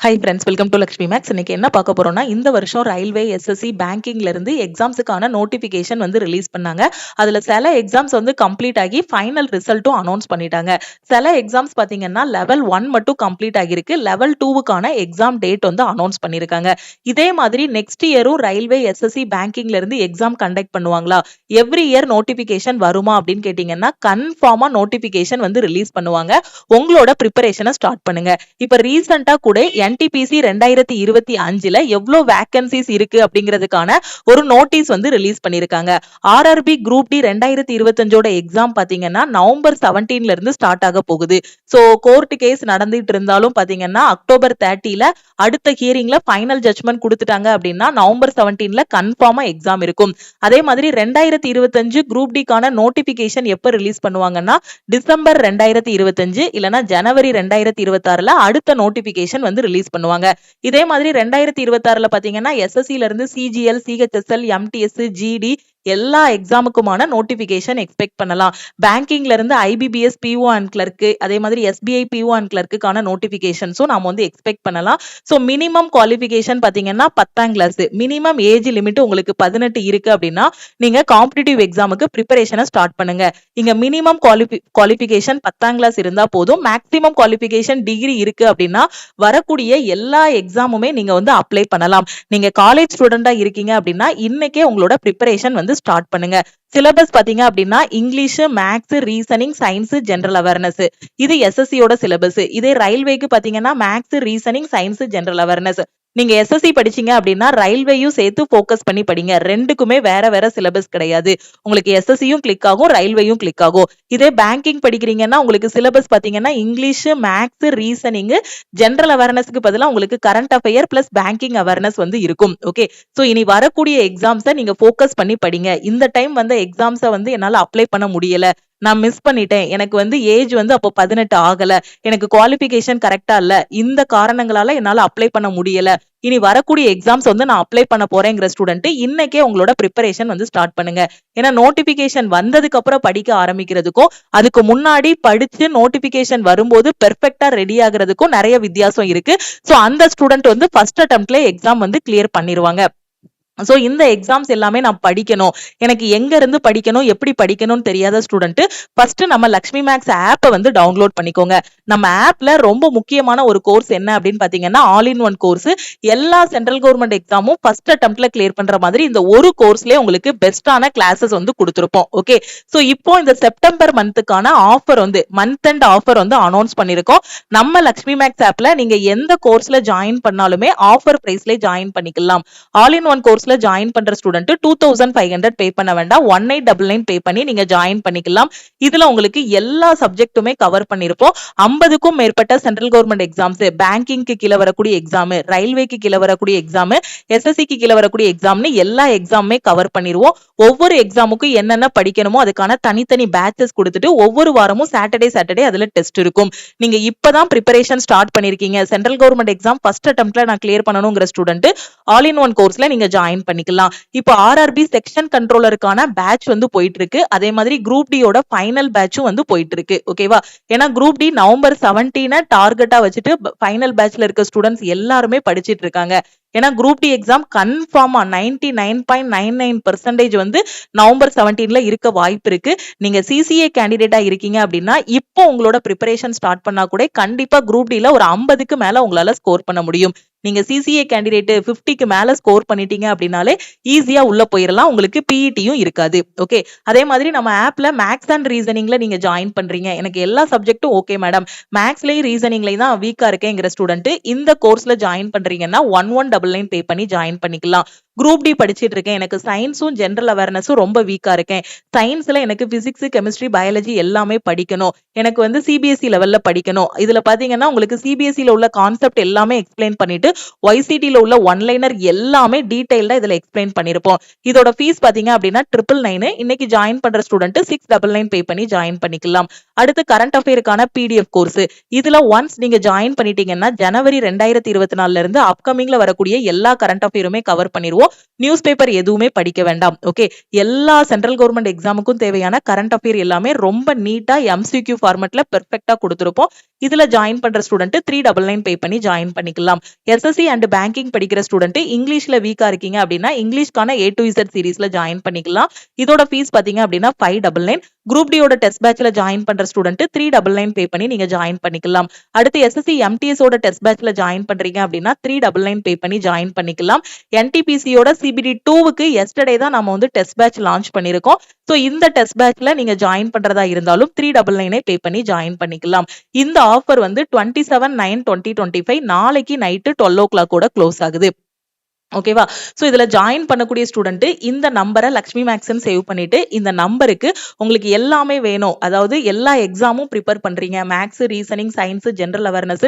High friends, welcome to Lakshmi maths. இன்னைக்கு என்ன பார்க்க போறோம்னா, இந்த வருஷம் ரயில்வே, எஸ்எஸ்சி, பேங்கிங்ல இருந்து எக்ஸாம்ஸுக்கான நோட்டிபிகேஷன் வந்து ரிலீஸ் பண்ணாங்க. அதுல சில எக்ஸாம்ஸ் வந்து கம்ப்ளீட் ஆகி ஃபைனல் ரிசல்ட்டும் அனௌன்ஸ் பண்ணிட்டாங்க. சில எக்ஸாம்ஸ் பாத்தீங்கன்னா லெவல் 1 மட்டும் கம்ப்ளீட் ஆகிருக்கு. லெவல் 2க்கான எக்ஸாம் டேட் வந்து அனௌன்ஸ் பண்ணிருக்காங்க. இதே மாதிரி நெக்ஸ்ட் இயரும் ரயில்வே, எஸ்எஸ்சி, பேங்கிங்ல இருந்து எக்ஸாம் கண்டக்ட் பண்ணுவாங்களா? எவ்ரி இயர் நோட்டிபிகேஷன் வருமா அப்படின்னு கேட்டீங்கன்னா, கன்ஃபார்மா நோட்டிபிகேஷன் வந்து ரிலீஸ் பண்ணுவாங்க. உங்களோட ப்ரிப்பரேஷனை ஸ்டார்ட் பண்ணுங்க. இப்ப ரீசெண்டா கூட NTPC 2025ல எவ்வளவு வேகன்சிஸ் இருக்கு அப்படிங்கிறதுக்கான ஒரு நோட்டீஸ் வந்து ரிலீஸ் பண்ணிருக்காங்க. RRB குரூப் டி 2025ஓட எக்ஸாம் பாத்தீங்கன்னா நவம்பர் 17ல இருந்து ஸ்டார்ட் ஆக போகுது. சோ கோர்ட் கேஸ் நடந்துட்டு இருந்தாலும் பாத்தீங்கன்னா அக்டோபர் 30ல அடுத்த ஹியரிங்ல ஃபைனல் ஜட்ஜ்மெண்ட் கொடுத்துட்டாங்க அப்படின்னா நவம்பர் 17ல கன்ஃபார்மா எக்ஸாம் இருக்கும். அதே மாதிரி 2025 குரூப் டிக்கான நோட்டிபிகேஷன் எப்ப ரிலீஸ் பண்ணுவாங்கன்னா டிசம்பர் 2025 இல்லனா ஜனவரி 2026ல அடுத்த நோட்டிபிகேஷன் வந்து ரிலீஸ் பண்ணுவாங்க. இதே மாதிரி 2026ல பாத்தீங்கன்னா SSCல இருந்து CGL, CHSL, MTS, GD எல்லா எக்ஸாமுக்குமான நோட்டிபிகேஷன் எக்ஸ்பெக்ட் பண்ணலாம். பேங்கிங்ல இருந்து IBPS PO அண்ட் கிளர்க், அதே மாதிரி SBI PO அண்ட் கிளர்க்குக்கான நோட்டிபிகேஷன்ஸும் நாம வந்து எக்ஸ்பெக்ட் பண்ணலாம். சோ மினிமம் குவாலிஃபிகேஷன் பாத்தீங்கன்னா 10ஆம் கிளாஸ், மினிமம் ஏஜ் லிமிட் உங்களுக்கு 18 இருக்கு அப்படின்னா நீங்க காம்படிட்டிவ் எக்ஸாமுக்கு ப்ரிப்பரேஷனை ஸ்டார்ட் பண்ணுங்க. இங்க மினிமம் குவாலிஃபிகேஷன் 10ஆம் கிளாஸ் இருந்தா போதும். மேக்ஸிமம் குவாலிஃபிகேஷன் டிகிரி இருக்கு அப்படின்னா வரக்கூடிய எல்லா எக்ஸாமுமே நீங்க வந்து அப்ளை பண்ணலாம். நீங்க காலேஜ் ஸ்டூடெண்டா இருக்கீங்க அப்படின்னா இன்னைக்கே உங்களோட ப்ரிப்பரேஷன் வந்து ஸ்டார்ட் பண்ணுங்க. சிலபஸ் பாத்தீங்க அப்படின்னா English, maths, reasoning, science, general awareness. இது SSCயோட சிலபஸ். இதே ரயில்வேக்கு பாத்தீங்கன்னா maths, reasoning, science, general awareness. நீங்க SSC படிச்சீங்க அப்படின்னா ரயில்வேயும் சேர்த்து போக்கஸ் பண்ணி படிங்க. ரெண்டுக்குமே வேற வேற சிலபஸ் கிடையாது. உங்களுக்கு SSCயும் கிளிக் ஆகும், ரயில்வேயும் கிளிக் ஆகும். இதே பேங்கிங் படிக்கிறீங்கன்னா உங்களுக்கு சிலபஸ் பாத்தீங்கன்னா இங்கிலீஷ், மேத்ஸ், ரீசனிங், ஜெனரல் அவேர்னஸ்க்கு பதிலா உங்களுக்கு current affair plus banking awareness வந்து இருக்கும். ஓகே, சோ இனி வரக்கூடிய எக்ஸாம்ஸை நீங்க போக்கஸ் பண்ணி படிங்க. இந்த டைம் வந்து எக்ஸாம்ஸை வந்து என்னால அப்ளை பண்ண முடியல, நான் மிஸ் பண்ணிட்டேன், எனக்கு வந்து ஏஜ் வந்து அப்போ 18 ஆகல, எனக்கு குவாலிஃபிகேஷன் கரெக்டா இல்ல, இந்த காரணங்களால என்னால அப்ளை பண்ண முடியல, இனி வரக்கூடிய எக்ஸாம்ஸ் வந்து நான் அப்ளை பண்ண போறேங்கிற ஸ்டூடெண்ட் இன்னைக்கே உங்களோட ப்ரிப்பரேஷன் வந்து ஸ்டார்ட் பண்ணுங்க. ஏன்னா நோட்டிபிகேஷன் வந்ததுக்கு அப்புறம் படிக்க ஆரம்பிக்கிறதுக்கும் அதுக்கு முன்னாடி படிச்சு நோட்டிபிகேஷன் வரும்போது பெர்ஃபெக்ட்டா ரெடி ஆகுறதுக்கும் நிறைய வித்தியாசம் இருக்கு. சோ அந்த ஸ்டூடெண்ட் வந்து ஃபர்ஸ்ட் அட்டெம்ப்ட்ல எக்ஸாம் வந்து கிளியர் பண்ணிடுவாங்க. சோ இந்த எக்ஸாம்ஸ் எல்லாமே நான் படிக்கணும், எனக்கு எங்க இருந்து படிக்கணும், எப்படி படிக்கணும்னு தெரியாத ஸ்டூடெண்ட் ஃபர்ஸ்ட் நம்ம லக்ஷ்மி மேக்ஸ் ஆப்பை வந்து டவுன்லோட் பண்ணிக்கோங்க. நம்ம ஆப்ல ரொம்ப முக்கியமான ஒரு கோர்ஸ் என்ன அப்படின்னு பாத்தீங்கன்னா ஆல் இன் ஒன் கோர்ஸ். எல்லா சென்ட்ரல் கவர்மெண்ட் எக்ஸாமும் ஃபர்ஸ்ட் அட்டெம்ப்ட்ல கிளியர் பண்ற மாதிரி இந்த ஒரு கோர்ஸ்லயே உங்களுக்கு பெஸ்டான கிளாஸஸ் வந்து கொடுத்திருப்போம். ஓகே, சோ இப்போ இந்த செப்டம்பர் மந்த்துக்கான ஆஃபர் வந்து மந்த் அண்ட் ஆஃபர் வந்து அனௌன்ஸ் பண்ணிருக்கோம். நம்ம லக்ஷ்மி மேக்ஸ் ஆப்ல நீங்க எந்த கோர்ஸ்ல ஜாயின் பண்ணாலுமே ஆஃபர் பிரைஸ்ல ஜாயின் பண்ணிக்கலாம். ஆல் இன் ஒன் கோர்ஸ்ல ஜாயின் பண்ற ஸ்டூடெண்ட் 2500 பே பண்ண வேண்டாம், 1899 பே பண்ணி நீங்க ஜாயின் பண்ணிக்கலாம். இதுல உங்களுக்கு எல்லா சப்ஜெக்ட்டுமே கவர் பண்ணிருப்போம். 50க்கும் மேற்பட்ட சென்ட்ரல் கவர்மெண்ட் எக்ஸாம்ஸ், பேங்கிங்க்கு கீழே வரக்கூடிய எக்ஸாம், ரயில்வேக்கு கீழே வரக்கூடிய எக்ஸாம், SSCக்கு கீழே வரக்கூடிய எக்ஸாம்னு எல்லா எக்ஸாமுமே கவர் பண்ணிருவோம். ஒவ்வொரு எக்ஸாமுக்கும் என்னென்ன படிக்கணுமோ அதுக்கான தனித்தனி பேட்சஸ் கொடுத்துட்டு ஒவ்வொரு வாரமும் சாட்டர்டே அதுல டெஸ்ட் இருக்கும். நீங்க இப்பதான் ப்ரிப்பரேஷன் ஸ்டார்ட் பண்ணிருக்கீங்க, சென்ட்ரல் கவர்மெண்ட் எக்ஸாம் ஃபர்ஸ்ட் அட்டெம்ப்ட்ல நான் கிளியர் பண்ணணுங்கிற ஸ்டூடெண்ட் ஆல் இன் ஒன் கோர்ஸ்ல நீங்க ஜாயின் பண்ணிக்கலாம். இப்போ RRB செக்ஷன் கண்ட்ரோலருக்கான பேட்ச் வந்து போயிட்டு இருக்கு. அதே மாதிரி குரூப் டியோட ஃபைனல் பேட்சும் வந்து போயிட்டு இருக்கு. ஓகேவா? ஏன்னா குரூப் டி நவம்பர் 17 டார்கெட்டா வச்சுட்டு ஃபைனல் பேட்ச்ல இருக்க ஸ்டூடெண்ட்ஸ் எல்லாருமே படிச்சிட்டு இருக்காங்க. ஏன்னா குரூப் டி எக்ஸாம் கன்ஃபார்மா 99.99% வந்து நவம்பர் 17ல இருக்க வாய்ப்பு இருக்கு. நீங்க CCA கேண்டிடேட்டா இருக்கீங்க அப்படின்னா இப்போ உங்களோட ப்ரிப்பரேஷன் ஸ்டார்ட் பண்ணா கூட கண்டிப்பா குரூப் டில ஒரு 50க்கு மேல உங்களால ஸ்கோர் பண்ண முடியும். நீங்க CCA கேண்டிடேட் 50க்கு மேல ஸ்கோர் பண்ணிட்டீங்க அப்படின்னாலே ஈஸியா உள்ள போயிடலாம், உங்களுக்கு PETயும் இருக்காது. ஓகே, அதே மாதிரி நம்ம ஆப்ல மேக்ஸ் அண்ட் ரீசனிங்ல நீங்க ஜாயின் பண்றீங்க, எனக்கு எல்லா சப்ஜெக்ட்டும் ஓகே மேடம், மேக்ஸ்லயும் ரீசனிங்லயும் தான் வீக்கா இருக்கேங்கிற ஸ்டூடெண்ட் இந்த கோர்ஸ்ல ஜாயின் பண்றீங்கன்னா 1199 பே பண்ணி ஜாயின் பண்ணிக்கலாம். குரூப் டி படிச்சிட்டு இருக்கேன், எனக்கு சயின்ஸும் ஜெனரல் அவேர்னஸும் ரொம்ப வீக்கா இருக்கேன், சயின்ஸ்ல எனக்கு பிசிக்ஸ், கெமிஸ்ட்ரி, பயாலஜி எல்லாமே படிக்கணும், எனக்கு வந்து CBSE லெவல்ல படிக்கணும். இதுல பாத்தீங்கன்னா உங்களுக்கு CBSE ல உள்ள கான்செப்ட் எல்லாமே எக்ஸ்பிளைன் பண்ணிட்டு YCT ல உள்ள ஒன்லைனர் எல்லாமே டீடைல்டா இதுல எக்ஸ்பிளைன் பண்ணிருப்போம். இதோட ஃபீஸ் பாத்தீங்க அப்படின்னா 999. இன்னைக்கு ஜாயின் பண்ற ஸ்டூடெண்ட் 699 பே பண்ணி ஜாயின் பண்ணிக்கலாம். அடுத்து கரண்ட் அஃபேருக்கான PDF கோர்ஸ். இதுல ஒன்ஸ் நீங்க ஜாயின் பண்ணிட்டீங்கன்னா ஜனவரி 2024ல இருந்து அப்கமிங்ல வரக்கூடிய எல்லா கரண்ட் அஃபேருமே கவர் பண்ணிடுவோம். நியூஸ் பேப்பர் எதுவுமே படிக்க வேண்டாம். ஓகே, எல்லா சென்ட்ரல் கவர்மெண்ட் எக்ஸாமுக்கும் தேவையான கரண்ட் அஃபேர் எல்லாமே ரொம்ப நீட்டா MCQ ஃபார்மட்ல பெர்ஃபெக்ட்டா கொடுத்திருப்போம். இதுல ஜாயின் பண்ற ஸ்டூடெண்ட் 399 பே பண்ணி ஜாயின் பண்ணிக்கலாம். SSC அண்ட் பேங்கிங் படிக்கிற ஸ்டூடெண்ட் இங்கிலீஷ்ல வீக்கா இருக்கீங்க அப்படின்னா இங்கிலீஷ்கான A to Z சீரிஸ்ல ஜாயின் பண்ணிக்கலாம். இதோட ஃபீஸ் பாத்தீங்க அப்படின்னா 599. குரூப் டியோட டெஸ்ட் பேட்ச்ல ஜாயின் பண்ற ஸ்டூடெண்ட் 399 பே பண்ணி நீங்க ஜாயின் பண்ணிக்கலாம். அடுத்து SSC MTS ஓட டெஸ்ட் பேட்ச்ல ஜாயின் பண்றீங்க அப்படின்னா 399 பே பண்ணி ஜாயின் பண்ணிக்கலாம். NTPC யோட CBD 2க்கு எஸ்டர்டே தான் நம்ம வந்து டெஸ்ட் பேட்ச் லான்ச் பண்ணிருக்கோம். சோ இந்த டெஸ்ட் பேட்ச்ல நீங்க ஜாயின் பண்றதா இருந்தாலும் 399 பே பண்ணி ஜாயின் பண்ணிக்கலாம். இந்த ஆஃபர் வந்து 27/9/2025 நாளைக்கு நைட்டு 12 o'clock க்ளோஸ் ஆகுது. ஓகேவா? சோ இதுல ஜாயின் பண்ணக்கூடிய ஸ்டூடெண்ட் இந்த நம்பரை லக்ஷ்மி மேக்ஸ்ன்னு சேவ் பண்ணிட்டு இந்த நம்பருக்கு உங்களுக்கு எல்லாமே வேணும், அதாவது எல்லா எக்ஸாமும் ப்ரிப்பேர் பண்றீங்க, maths, reasoning, science, general awareness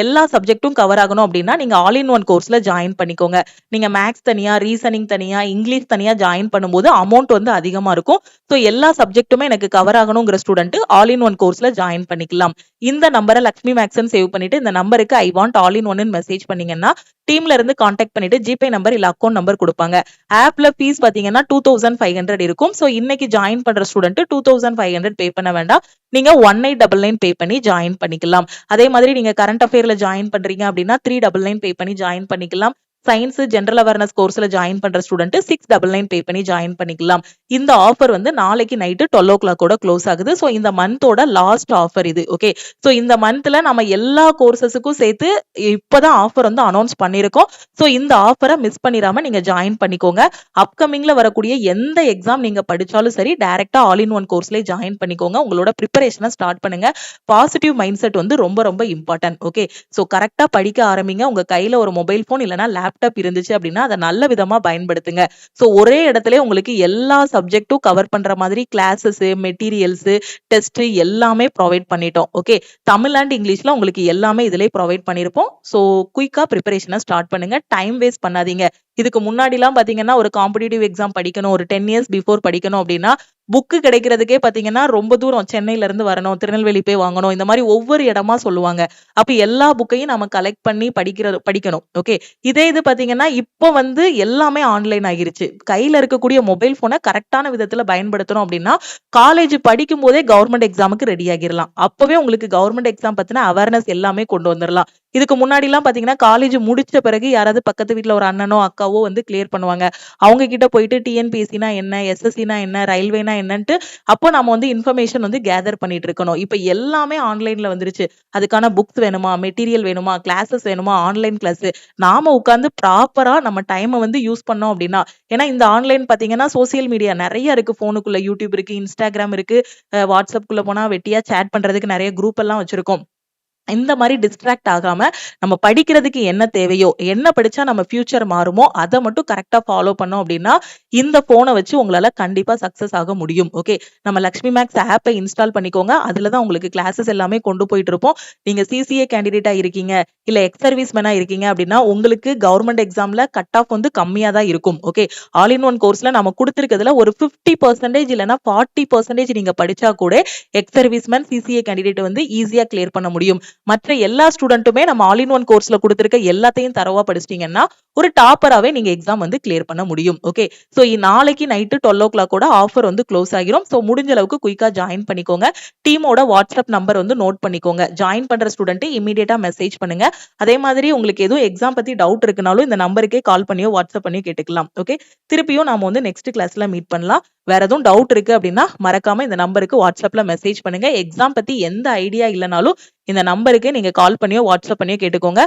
எல்லா சப்ஜெக்ட்டும் கவர் ஆகணும் அப்படின்னா நீங்க ஆல் இன் ஒன் கோர்ஸ்ல ஜாயின் பண்ணிக்கோங்க. நீங்க மேக்ஸ் தனியா, ரீசனிங் தனியா, இங்கிலீஷ் தனியா ஜாயின் பண்ணும்போது அமௌண்ட் வந்து அதிகமா இருக்கும். சோ எல்லா சப்ஜெக்ட்டுமே எனக்கு கவர் ஆகணுங்கிற ஸ்டூடெண்ட் ஆல் இன் ஒன் கோர்ஸ்ல ஜாயின் பண்ணிக்கலாம். இந்த நம்பரை லக்ஷ்மி மேக்ஸ்ன்னு சேவ் பண்ணிட்டு இந்த நம்பருக்கு ஐ வாண்ட் ஆல் இன் ஒன்னு மெசேஜ் பண்ணீங்கன்னா டீம்ல இருந்து கான்டாக்ட் பண்ணிட்டு ஜிபே நம்பர் இல்ல அக்கௌண்ட் நம்பர் கொடுப்பாங்க. ஆப்ல ஃபீஸ் பாத்தீங்கன்னா 2500 இருக்கும். சோ இன்னைக்கு ஜாயின் பண்ற ஸ்டூடெண்ட் 2500 பே பண்ண வேண்டாம். நீங்க 1899 பே பண்ணி ஜாயின் பண்ணிக்கலாம். அதே மாதிரி நீங்க கரண்ட் அஃபேர்ல ஜாயின் பண்றீங்க அப்படின்னா 399 பே பண்ணி ஜாயின் பண்ணிக்கலாம். சயின்ஸ், ஜெனரல் அவேர்னஸ் கோர்ஸ்ல ஜாயின் பண்ற ஸ்டூடெண்ட் 699 பே பண்ணி ஜாயின் பண்ணிக்கலாம். இந்த ஆஃபர் வந்து நாளைக்கு நைட்டு 12 o'clock க்ளோஸ் ஆகுது. சோ இந்த மந்தோட லாஸ்ட் ஆஃபர் இது. ஓகே, சோ இந்த மந்த்ல நம்ம எல்லா கோர்சஸுக்கும் சேர்த்து இப்பதான் ஆஃபர் வந்து அனௌன்ஸ் பண்ணிருக்கோம். சோ இந்த ஆஃபரை மிஸ் பண்ணிராம நீங்க ஜாயின் பண்ணிக்கோங்க. அப்கமிங்ல வரக்கூடிய எந்த எக்ஸாம் நீங்க படிச்சாலும் சரி டைரக்டா ஆல் இன் ஒன் கோர்ஸ்லயே ஜாயின் பண்ணிக்கோங்க. உங்களோட ப்ரிப்பரேஷனை ஸ்டார்ட் பண்ணுங்க. பாசிட்டிவ் மைண்ட் செட் வந்து ரொம்ப ரொம்ப இம்பார்ட்டன்ட். ஓகே, சோ கரெக்டா படிக்க ஆரம்பிங்க. உங்க கையில ஒரு மொபைல் போன் இல்லனா லேப்டாப் இருந்துச்சு அப்படின்னா அதை நல்ல விதமா பயன்படுத்துங்க. சோ ஒரே இடத்துல உங்களுக்கு எல்லா சப்ஜெக்டும் கவர் பண்ற மாதிரி கிளாஸஸ், மெட்டீரியல்ஸ், டெஸ்ட் எல்லாமே ப்ரொவைட் பண்ணிட்டோம். ஓகே, தமிழ் அண்ட் இங்கிலீஷ்ல உங்களுக்கு எல்லாமே இதுலயே ப்ரொவைட் பண்ணிருப்போம். சோ குயிக்கா ப்ரிப்பரேஷனை ஸ்டார்ட் பண்ணுங்க. டைம் வேஸ்ட் பண்ணாதீங்க. இதுக்கு முன்னாடி எல்லாம் பாத்தீங்கன்னா ஒரு காம்படிட்டிவ் எக்ஸாம் படிக்கணும், ஒரு 10 years பிஃபோர் படிக்கணும் அப்படின்னா புக்கு கிடைக்கிறதுக்கே பாத்தீங்கன்னா ரொம்ப தூரம், சென்னையில இருந்து வரணும், திருநெல்வேலி போய் வாங்கணும், இந்த மாதிரி ஒவ்வொரு இடமா சொல்லுவாங்க. அப்ப எல்லா புக்கையும் நம்ம கலெக்ட் பண்ணி படிக்கணும். ஓகே, இதே இது பாத்தீங்கன்னா இப்போ வந்து எல்லாமே ஆன்லைன் ஆகிருச்சு. கையில இருக்கக்கூடிய மொபைல் போனை கரெக்டான விதத்துல பயன்படுத்தணும் அப்படின்னா காலேஜ் படிக்கும் போதே கவர்மெண்ட் எக்ஸாமுக்கு ரெடி ஆகிடலாம். அப்பவே உங்களுக்கு கவர்மெண்ட் எக்ஸாம் பத்தின அவேர்னஸ் எல்லாமே கொண்டு வந்துடலாம். இதுக்கு முன்னாடி எல்லாம் பாத்தீங்கன்னா காலேஜ் முடிச்ச பிறகு யாராவது பக்கத்து வீட்டுல ஒரு அண்ணனோ அக்காவோ வந்து கிளியர் பண்ணுவாங்க. அவங்க கிட்ட போயிட்டு TNPSCனா என்ன, SSCனா என்ன, ரயில்வேனா என்னன்ட்டு அப்போ நம்ம வந்து இன்ஃபர்மேஷன் வந்து கேதர் பண்ணிட்டு இருக்கணும். இப்ப எல்லாமே ஆன்லைன்ல வந்துருச்சு. அதுக்கான புக்ஸ் வேணுமா, மெட்டீரியல் வேணுமா, கிளாஸஸ் வேணுமா, ஆன்லைன் கிளாஸ் நாம உட்கார்ந்து ப்ராப்பரா நம்ம டைமை வந்து யூஸ் பண்ணோம் அப்படின்னா, ஏன்னா இந்த ஆன்லைன் பாத்தீங்கன்னா சோசியல் மீடியா நிறைய இருக்கு. போனுக்குள்ள யூடியூப் இருக்கு, இன்ஸ்டாகிராம் இருக்கு, வாட்ஸ்அப்குள்ள போனா வெட்டியா சேட் பண்றதுக்கு நிறைய குரூப் எல்லாம் வச்சிருக்கோம். இந்த மாதிரி டிஸ்ட்ராக்ட் ஆகாம நம்ம படிக்கிறதுக்கு என்ன தேவையோ, என்ன படிச்சா நம்ம ஃபியூச்சர் மாறுமோ அதை மட்டும் கரெக்டா ஃபாலோ பண்ணோம் அப்படின்னா இந்த போனை வச்சு உங்களால கண்டிப்பா சக்சஸ் ஆக முடியும். ஓகே, நம்ம லக்ஷ்மி மேக்ஸ் ஆப்பை இன்ஸ்டால் பண்ணிக்கோங்க. அதுலதான் உங்களுக்கு கிளாஸஸ் எல்லாமே கொண்டு போயிட்டு இருப்போம். நீங்க CCA கேண்டிடேட்டா இருக்கீங்க, இல்ல எக்ஸ் சர்வீஸ் மேனா இருக்கீங்க அப்படின்னா உங்களுக்கு கவர்மெண்ட் எக்ஸாம்ல கட் ஆஃப் வந்து கம்மியா தான் இருக்கும். ஓகே, ஆல் இன் ஒன் கோர்ஸ்ல நம்ம கொடுத்திருக்கிறதுல ஒரு 50% இல்லைன்னா 40% நீங்க படிச்சா கூட ex service man, CCA candidate வந்து ஈஸியா கிளியர் பண்ண முடியும். மற்ற எல்லா ஸ்டூடெண்ட்டுமே நம்ம ஆல் இன் ஒன் கோர்ஸ்ல கொடுத்திருக்க எல்லாத்தையும் தரவா படிச்சிட்டீங்கன்னா ஒரு டாப்பராவே நீங்க எக்ஸாம் வந்து கிளியர் பண்ண முடியும். ஓகே, சோ நாளைக்கு நைட்டு 12 o'clock ஆஃபர் வந்து க்ளோஸ் ஆகிரும். சோ முடிஞ்ச அளவுக்கு குயிக்கா ஜாயின் பண்ணிக்கோங்க. டீமோட வாட்ஸ்அப் நம்பர் வந்து நோட் பண்ணிக்கோங்க. ஜாயின் பண்ற ஸ்டூடெண்ட் இமீடியட்டா மெசேஜ் பண்ணுங்க. அதே மாதிரி உங்களுக்கு எதுவும் எக்ஸாம் பத்தி டவுட் இருக்குனாலும் இந்த நம்பருக்கே கால் பண்ணியோ வாட்ஸ்அப் பண்ணியோ கேட்டுக்கலாம். ஓகே, திருப்பியும் நாம வந்து நெக்ஸ்ட் கிளாஸ்ல மீட் பண்ணலாம். வேற எதுவும் டவுட் இருக்கு அப்படின்னா மறக்காம இந்த நம்பருக்கு வாட்ஸ்அப்ல மெசேஜ் பண்ணுங்க. எக்ஸாம் பத்தி எந்த ஐடியா இல்லைனாலும் இந்த நம்பருக்கு நீங்க கால் பண்ணியோ வாட்ஸ்அப் பண்ணியோ கேட்டுக்கோங்க.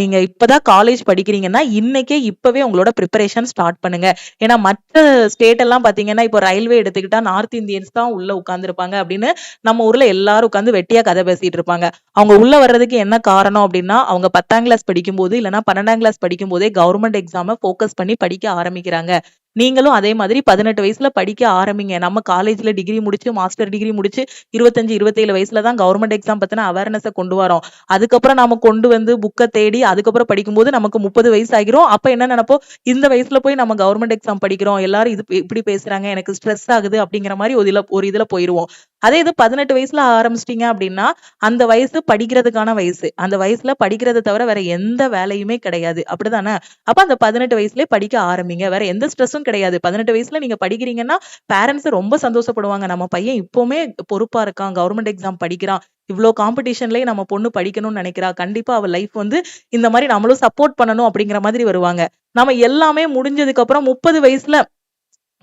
நீங்க இப்பதான் காலேஜ் படிக்கிறீங்கன்னா இன்னைக்கே இப்பவே உங்களோட ப்ரிப்பரேஷன் ஸ்டார்ட் பண்ணுங்க. ஏன்னா மற்ற ஸ்டேட் எல்லாம் பாத்தீங்கன்னா இப்போ ரயில்வே எடுத்துக்கிட்டா நார்த் இந்தியன்ஸ் தான் உள்ள உட்கார்ந்து இருப்பாங்க அப்படின்னு நம்ம ஊர்ல எல்லாரும் உட்கார்ந்து வெட்டியா கதை பேசிட்டு இருப்பாங்க. அவங்க உள்ள வர்றதுக்கு என்ன காரணம் அப்படின்னா அவங்க 10ஆம் கிளாஸ் படிக்கும் போது இல்லைன்னா 12ஆம் கிளாஸ் படிக்கும் போதே கவர்மெண்ட் எக்ஸாம போக்கஸ் பண்ணி படிக்க ஆரம்பிக்கிறாங்க. நீங்களும் அதே மாதிரி 18 வயசுல படிக்க ஆரம்பிங்க. நம்ம காலேஜ்ல டிகிரி முடிச்சு, மாஸ்டர் டிகிரி முடிச்சு 25, 27 வயசுல தான் கவர்மெண்ட் எக்ஸாம் பத்தின அவேர்னஸ் கொண்டு வரோம். அதுக்கப்புறம் நாம கொண்டு வந்து புக்கை தேடி அதுக்கப்புறம் படிக்கும்போது நமக்கு 30 வயசு ஆகிரும். அப்ப என்ன நினைப்போம், இந்த வயசுல போய் நம்ம கவர்மெண்ட் எக்ஸாம் படிக்கிறோம், எல்லாரும் இது இப்படி பேசுறாங்க, எனக்கு ஸ்ட்ரெஸ் ஆகுது அப்படிங்கிற மாதிரி ஒரு இதுல போயிருவோம். அதே இது 18 வயசுல ஆரம்பிச்சிட்டீங்க அப்படின்னா அந்த வயசு படிக்கிறதுக்கான வயசு. அந்த வயசுல படிக்கிறத தவிர வேற எந்த வேலையுமே கிடையாது. அப்படிதானே? அப்ப அந்த 18 வயசுலயே படிக்க ஆரம்பிங்க. வேற எந்த ஸ்ட்ரெஸ்ஸும் கிடையாது. 18 வயசுல நீங்க படிக்கிறீங்கன்னா, பேரண்ட்ஸ் ரொம்ப சந்தோஷப்படுவாங்க. நம்ம பையன் இப்பவுமே பொறுப்பா இருக்கான். கவர்மெண்ட் எக்ஸாம் படிக்கிறான். இவ்ளோ காம்படிஷன்லயே நம்ம பொண்ணு படிக்கணும்னு நினைக்கிறா. கண்டிப்பா அவ லைஃப் வந்து இந்த மாரி நம்மளும் சப்போர்ட் பண்ணணும் அப்படிங்கிற மாதிரி வருவாங்க. நம்ம எல்லாமே முடிஞ்சதுக்கு அப்புறம் 30 வயசுல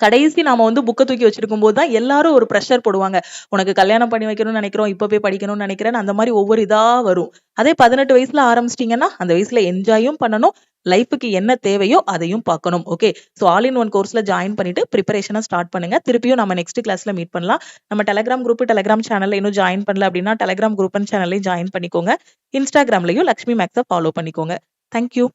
கடைசி நாம வந்து புக்க தூக்கி வச்சிருக்கும் போது தான் எல்லாரும் ஒரு பிரஷர் போடுவாங்க. உனக்கு கல்யாணம் பண்ணி வைக்கணும்னு நினைக்கிறோம். இப்ப போய் படிக்கணும்னு நினைக்கிறேன்னு அந்த மாரி ஒவ்வொரு இதா வரும். அதே 18 வயசுல ஆரம்பிச்சிட்டீங்கன்னா, அந்த வயசுல என்ஜாயும் பண்ணணும். லைஃப்க்கு என்ன தேவையோ அதையும் பார்க்கணும். Okay. So all in one கோர்ஸ்ல ஜாயின் பண்ணிட்டு பிரிப்பரேஷன ஸ்டார்ட் பண்ணுங்க. திருப்பியும் நம்ம நெக்ஸ்ட் கிளாஸ்ல மீட் பண்ணலாம். நம்ம டெலகிராம் குரூப், டெலகிராம் சேனல்ல இன்னும் ஜாயின் பண்ணல அப்படின்னா, டெலகிராம் குரூப் அண்ட் சேனலையும் ஜாயின் பண்ணிக்கோங்க. இன்ஸ்டாகிராம்லயும் லக்ஷ்மி மேக்ஸ ஃபாலோ பண்ணிக்கோங்க. Thank you.